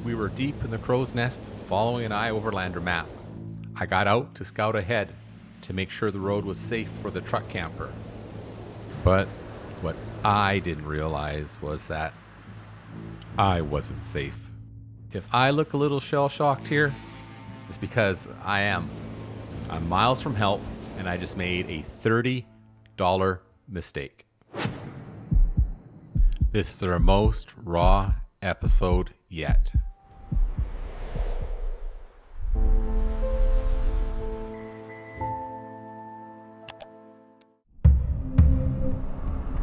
We were deep in the crow's nest, following an overlander map. I got out to scout ahead to make sure the road was safe for the truck camper. But what I didn't realize was that I wasn't safe. If I look a little shell-shocked here, it's because I am. I'm miles from help, and I just made a $30 mistake. This is our most raw episode yet.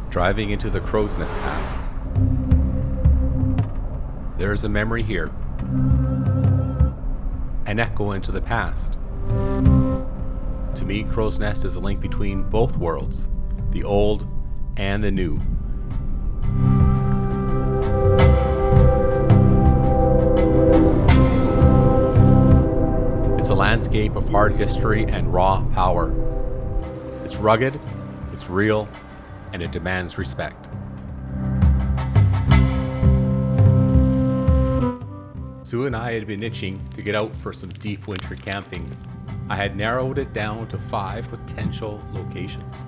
Driving into the Crowsnest Pass. There's a memory here. An echo into the past. To me, Crowsnest is a link between both worlds, the old and the new. It's a landscape of hard history and raw power. It's rugged, it's real, and it demands respect. Sue and I had been itching to get out for some deep winter camping. I had narrowed it down to 5 potential locations.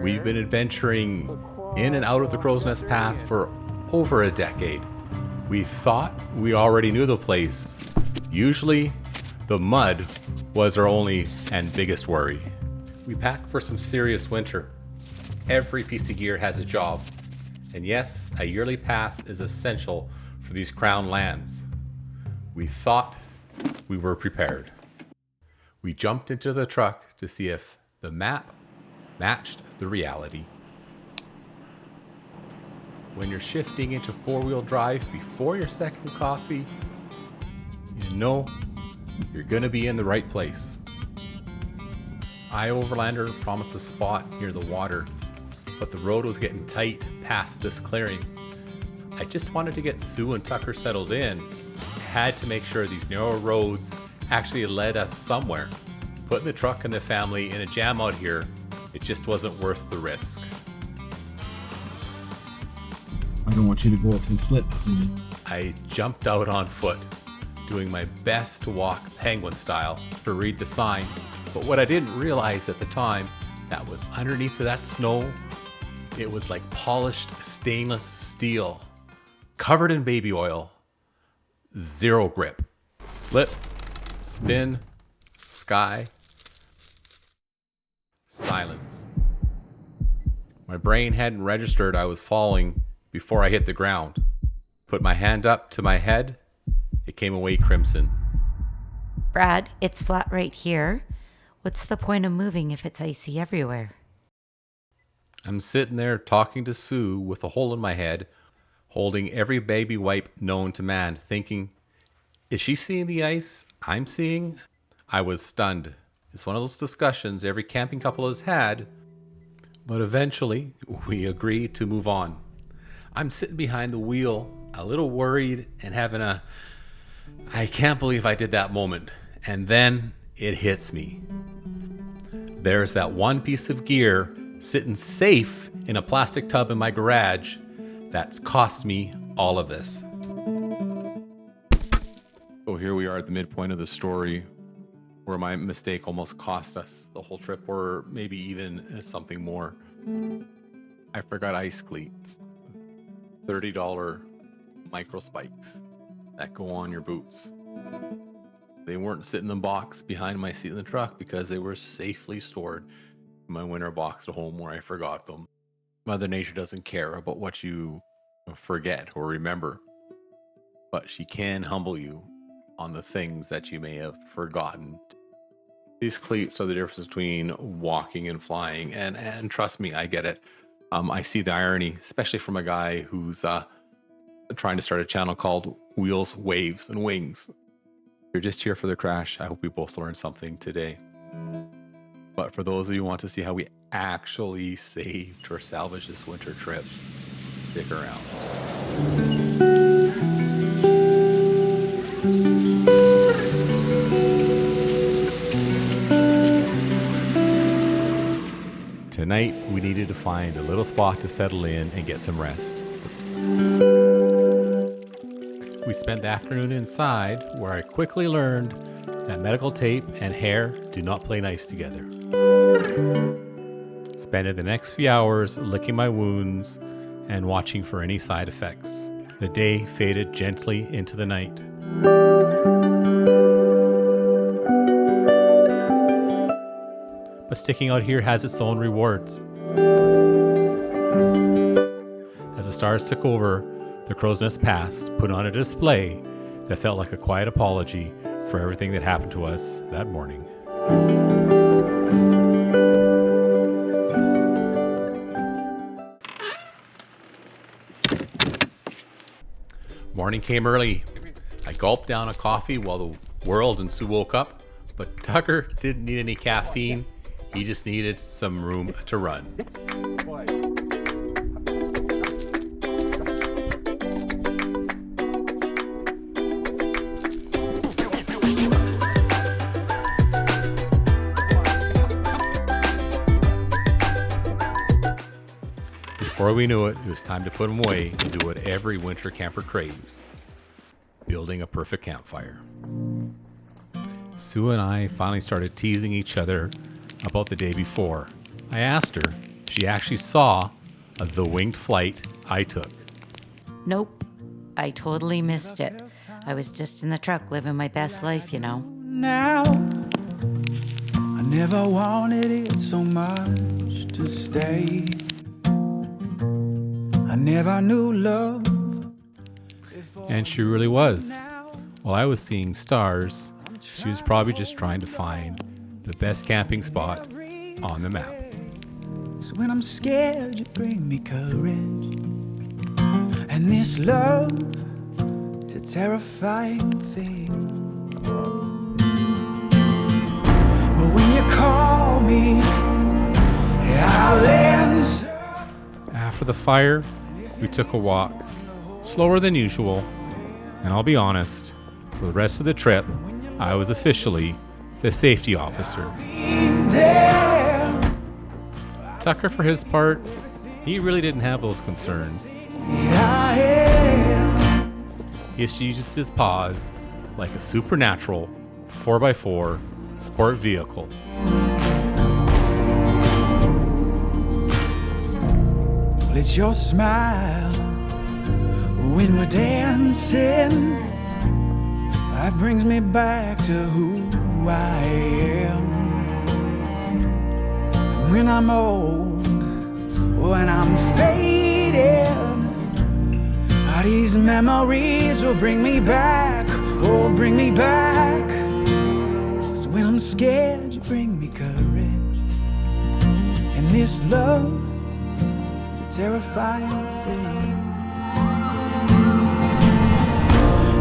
We've been adventuring in and out of the Crowsnest Pass for over a decade. We thought we already knew the place. Usually, the mud was our only and biggest worry. We packed for some serious winter. Every piece of gear has a job. And yes, a yearly pass is essential for these crown lands. We thought we were prepared. We jumped into the truck to see if the map matched the reality. When you're shifting into four-wheel drive before your second coffee, you know you're gonna be in the right place. Overlander promised a spot near the water, but the road was getting tight past this clearing. I just wanted to get Sue and Tucker settled in. Had to make sure these narrow roads actually led us somewhere. Putting the truck and the family in a jam out here, it just wasn't worth the risk. I don't want you to go up and slip. I jumped out on foot, doing my best to walk penguin style to read the sign. But what I didn't realize at the time, that was underneath of that snow, it was like polished stainless steel, covered in baby oil, zero grip. Slip, spin, sky, silence. My brain hadn't registered I was falling before I hit the ground. Put my hand up to my head, it came away crimson. Brad, it's flat right here. What's the point of moving if it's icy everywhere? I'm sitting there talking to Sue with a hole in my head, holding every baby wipe known to man, thinking, is she seeing the ice I'm seeing? I was stunned. It's one of those discussions every camping couple has had, but eventually we agreed to move on. I'm sitting behind the wheel, a little worried and having I can't believe I did that moment. And then it hits me. There's that one piece of gear sitting safe in a plastic tub in my garage that's cost me all of this. So here we are at the midpoint of the story where my mistake almost cost us the whole trip, or maybe even something more. I forgot ice cleats. $30 micro spikes that go on your boots. They weren't sitting in the box behind my seat in the truck because they were safely stored in my winter box at home where I forgot them. Mother Nature doesn't care about what you forget or remember, but she can humble you on the things that you may have forgotten. These cleats are the difference between walking and flying, and trust me, I get it. I see the irony, especially from a guy who's trying to start a channel called Wheels, Waves, and Wings. You're just here for the crash. I hope we both learned something today. But for those of you who want to see how we actually saved or salvaged this winter trip, stick around. Tonight, we needed to find a little spot to settle in and get some rest. spent the afternoon inside, where I quickly learned that medical tape and hair do not play nice together. Spending the next few hours licking my wounds and watching for any side effects. The day faded gently into the night. But sticking out here has its own rewards. As the stars took over, the Crowsnest Pass put on a display that felt like a quiet apology for everything that happened to us that morning. Morning came early. I gulped down a coffee while the world and Sue woke up, but Tucker didn't need any caffeine. He just needed some room to run. Before we knew it, it was time to put him away and do what every winter camper craves: building a perfect campfire. Sue and I finally started teasing each other about the day before. I asked her if she actually saw the winged flight I took. Nope. I totally missed it. I was just in the truck living my best life, you know. Now, I never wanted it so much to stay. I never knew love. And she really was. While I was seeing stars, she was probably just trying to find the best camping spot on the map. So when I'm scared, you bring me courage. And this love is a terrifying thing. But when you call me, I'll answer. After the fire, we took a walk, slower than usual, and I'll be honest, for the rest of the trip, I was officially the safety officer. Tucker, for his part, he really didn't have those concerns. He just used his paws like a supernatural 4x4 sport vehicle. Well, it's your smile when we're dancing that brings me back to who I am. When I'm old, when I'm faded, these memories will bring me back, oh, bring me back. So when I'm scared, you bring me courage. And this love is a terrifying thing.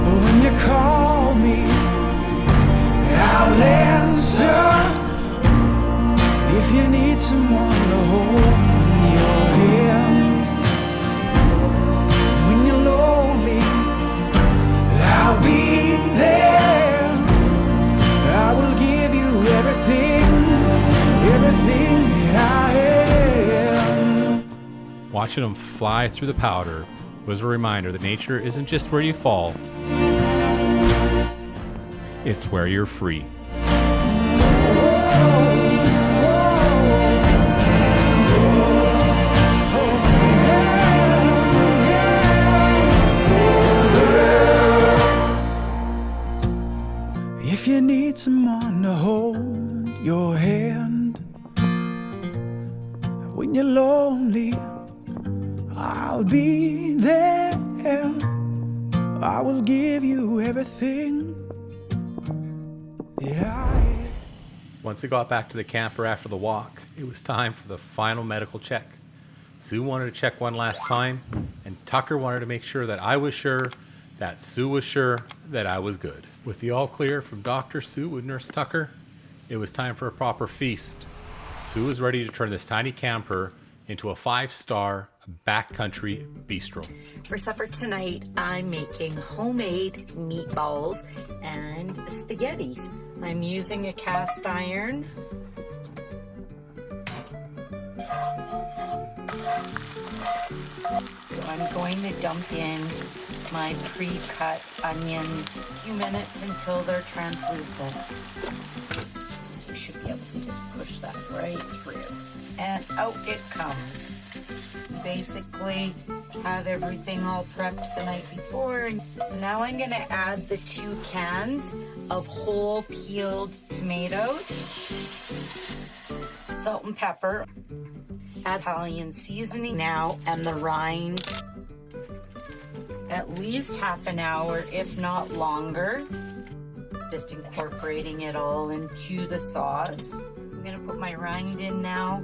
But when you call me, I'll answer. If you need someone to hold your hand, when you're lonely, I'll be there. I will give you everything, everything that I am. Watching them fly through the powder was a reminder that nature isn't just where you fall, it's where you're free. If you need someone to hold your hand, when you're lonely, I'll be there. I will give you everything that I... Once we got back to the camper after the walk, it was time for the final medical check. Sue wanted to check one last time, and Tucker wanted to make sure that I was sure that Sue was sure that I was good. With the all clear from Dr. Sue and Nurse Tucker, it was time for a proper feast. Sue was ready to turn this tiny camper into a 5-star backcountry bistro. For supper tonight, I'm making homemade meatballs and spaghetti. I'm using a cast iron. So I'm going to dump in my pre-cut onions a few minutes until they're translucent. You should be able to just push that right through. And out it comes. Basically have everything all prepped the night before. So now I'm gonna add the 2 cans of whole peeled tomatoes, salt and pepper, add Italian seasoning now, and the rind. At least half an hour, if not longer. Just incorporating it all into the sauce. I'm gonna put my rind in now.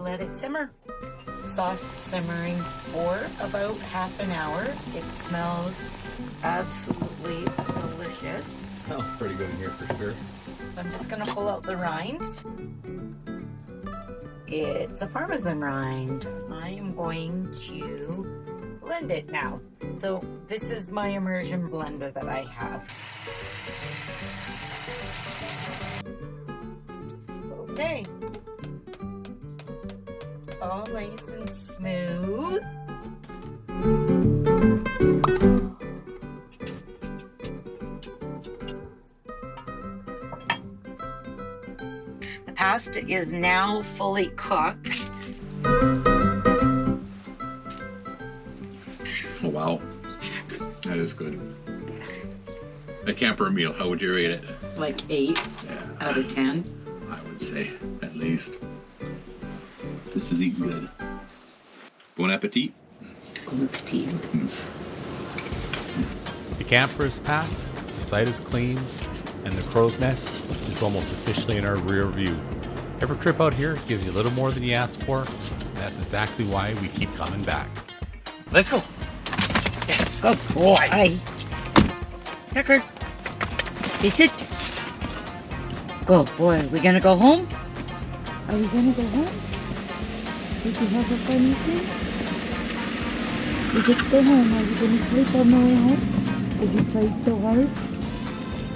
Let it simmer. Sauce simmering for about half an hour. It smells absolutely delicious. Smells pretty good in here for sure. So I'm just gonna pull out the rind. It's a Parmesan rind. I am going to blend it now. So this is my immersion blender that I have. Okay. All nice and smooth. The pasta is now fully cooked. Oh, wow. That is good. A camper meal, how would you rate it? Like 8 out of 10. I would say, at least. This is eating good. Bon appetit. Bon appetit. The camper is packed, the site is clean, and the crow's nest is almost officially in our rear view. Every trip out here gives you a little more than you asked for, and that's exactly why we keep coming back. Let's go. Yes, good boy. Hi. Tucker, stay sit. Good boy. We gonna go home? Are we gonna go home? Did you have a funny thing? We just go home. Are you gonna sleep on the way home? Did you play so hard?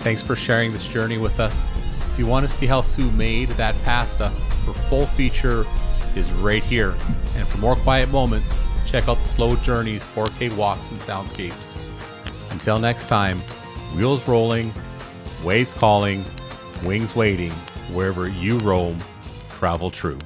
Thanks for sharing this journey with us. If you want to see how Sue made that pasta, her full feature is right here. And for more quiet moments, check out the Slow Journeys 4K walks and soundscapes. Until next time, wheels rolling, waves calling, wings waiting, wherever you roam, travel true.